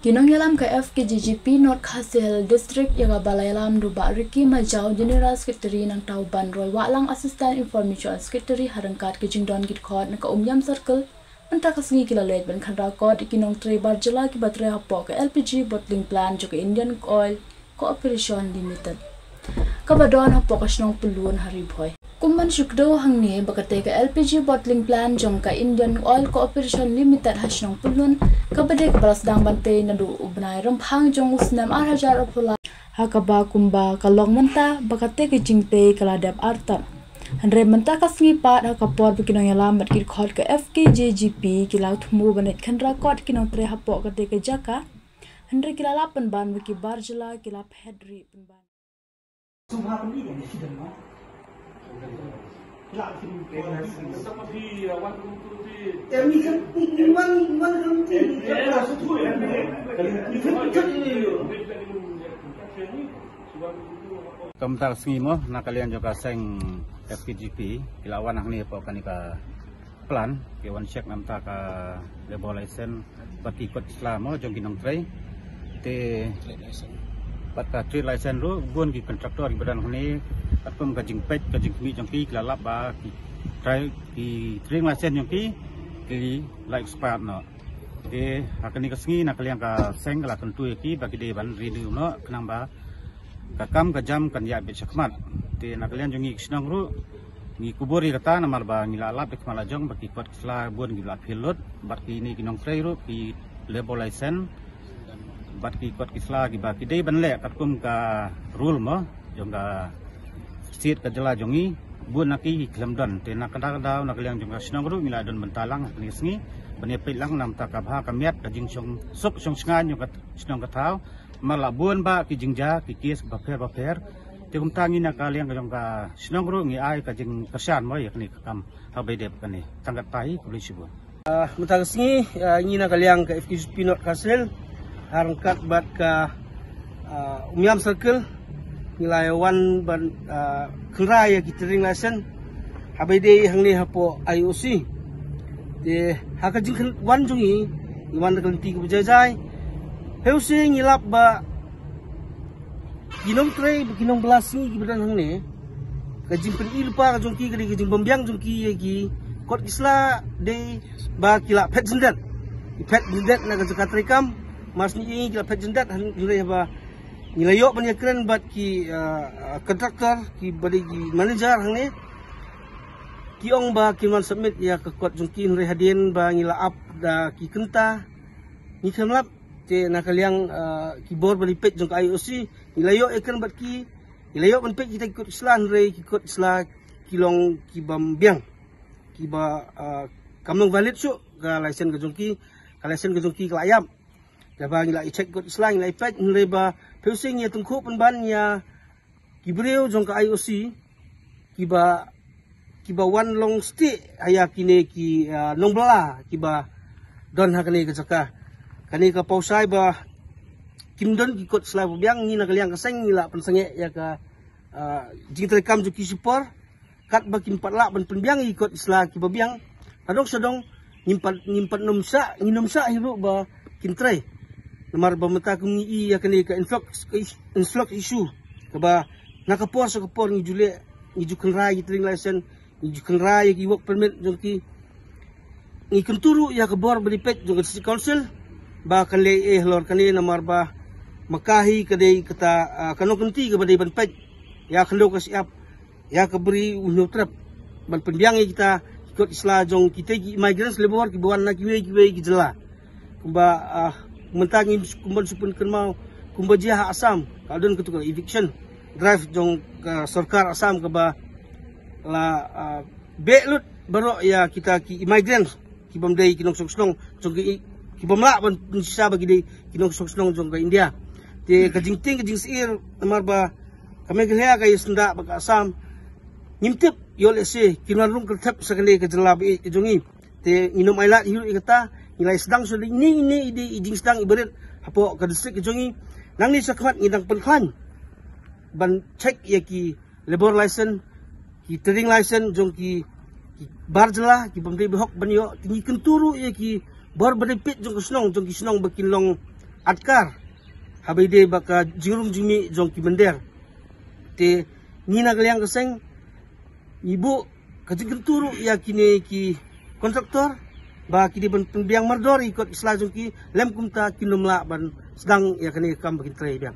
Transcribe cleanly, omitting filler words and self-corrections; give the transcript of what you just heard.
Kinong yalam ka FKGGP North Khasel District yaga balayalam du Riki Majau General Secretary ng Tauban Roy Walang Assistant Information Secretary harangkat ke jingdon git khot na ka umyam circle anta kasngi kilalet ban khandra kod ikinong tre barjala ki batre hapo ka LPG bottling plant jo ka Indian Oil Corporation Limited kabadon hapo ka snong pulun haribhoy kumman shukdo hangni bakate ka LPG bottling plant jong ka Indian Oil Corporation Limited hasnong pulun kabade ka balasdang bante na du ubnay ramphang jong usnam arhajar opula hakaba kumba kalong manta bakate ka jingte kaladap artar Andre menta kasngi pat hakapor bikinong yalam bat kit khot ka FKJGP kilau thumu banet khandra kot kinong tre hapo ka te ka jaka Andre kilala panban wiki barjala kilap hedri panban Subha pun ini yang sudah mau. Kelak sini. Seperti wan kuruti. Kami kan wan kuruti. Kalau suatu ya. Kamtar sengimo nak kalian juga seng FKGP kilawan ni apa kan ka plan kewan check namta ka labor license bati kot Islam jong kinong tray te Bata trade license ru buan ki kontraktor ki badan ni atpum ka jingpet ka jingmi jong ki lalap ba ki try ki trade license jong ki la expired no de hakani ka sngi nak liang ka seng la tentu ki bagi de ban renew no kenang ba ka kam ka jam kan ya be chakmat te nak liang jong ki snang ru ni kubori kata namar ba ni lalap ek mala jong baki kot sla buan ki la pilot bat ki ni kinong tray ru ki labor license bat ki kot kisla ki ba ki dei ban le kat kum ka rule mo jong ka state ka jala jongi bun naki klam don te nak kada kada nak liang jong ka snong ru mila don bentalang ni sngi bane pe lang nam ta ka bha ka miat ka jing song sok song sngan jong ka snong ka thau mala bun ba ki jingja ki kes ba pher te kum tangi na ka liang ka jong ka snong ru ngi ai ka jing kersan mo yak ni kam ha be dep ka ni tangkat pai polisi bu Mutagasngi ini nak liang ke FKGP North Khasel harangkat bat ka umyam circle nilai wan ban kerai ki training lesson habede hangni hapo IOC de haka jing wan jungi iwan kan ti ku jajai heuse ngilap ba ginong tray ginong belasi ki badan hangni ka jing pen ilpa ka jongki ka jing bombyang jongki ki kot isla de ba kila pet jendat na ka zakat rekam Mas ni kila pet jendat nilai apa nilai yok banyak keren buat ki kontraktor ki bagi manager hang ni ki ong ba ki man submit ya ke kot jungki nilai hadien ba ngila up da ki kenta ni kemlap te nak liang ki bor bali pet jung IOC nilai yok ikan buat ki nilai yok ban pet kita ikut islan nilai ikut isla kilong ki bambiang ki ba kamong valid su ka license ke jungki ka license ke jungki ke ayam Jabang ila icek kot islang ila ipet nileba pusing ya tungku penban ya kibreu jong ka IOC kiba one long stay aya kini ki nong bela kiba don hakani ka jaka kani ka pausai ba kimdon ki kot islang biang ni nak liang kaseng ila pensenge ya ka jing terekam ju ki support kat ba kim patla ban penbiang ikot islang kiba biang adong sedong nyimpat numsa hiru ba kintrai Namar bamata kung i yakani ka influx issue kaba nakapor sa kapor ni jule ni jukan rai training license ni jukan rai ki work permit jong ki ni kunturu ya kabor beripet jong city council ba kan le lor kani namar ba makahi kadai kata kanong kunti ka badai ban pet ya kalo ka siap ya kabri uno trap ban pendiang kita ikut isla jong kita migrants labor ki buan na kiwe ki jela kumba mentangin kumban supun kenmau kumba jiha Asam kadon ketuk eviction drive jong sarkar Asam ke ba la belut baro ya kita ki immigrants ki bamdai kinong soksnong jong ki bamla ban sisa bagi dei kinong soksnong jong ka India te kajing sir tamar ba kami gelya kay senda baka Asam nyimtip yol ese kinarung kertap sakali ke jelabi jongi te inum ailat hiru ikata nilai sedang sudah ini ijing sedang ibarat hapo ka distrik jongi nang ni sakmat ngidang penkhan ban check ya ki labor license ki trading license jong ki barjala ki bamdai behok banyo tingi kenturu ya ki bor badai pit jong ki snong bakin long atkar habide baka jirum jumi jong ki bender te nina kaliang keseng ibu kajigenturu ya kini ki kontraktor ba kini ban pembiang mardor ikut isla jong ki lem kumta kinumla ban sedang ya kini kam bakin tray biang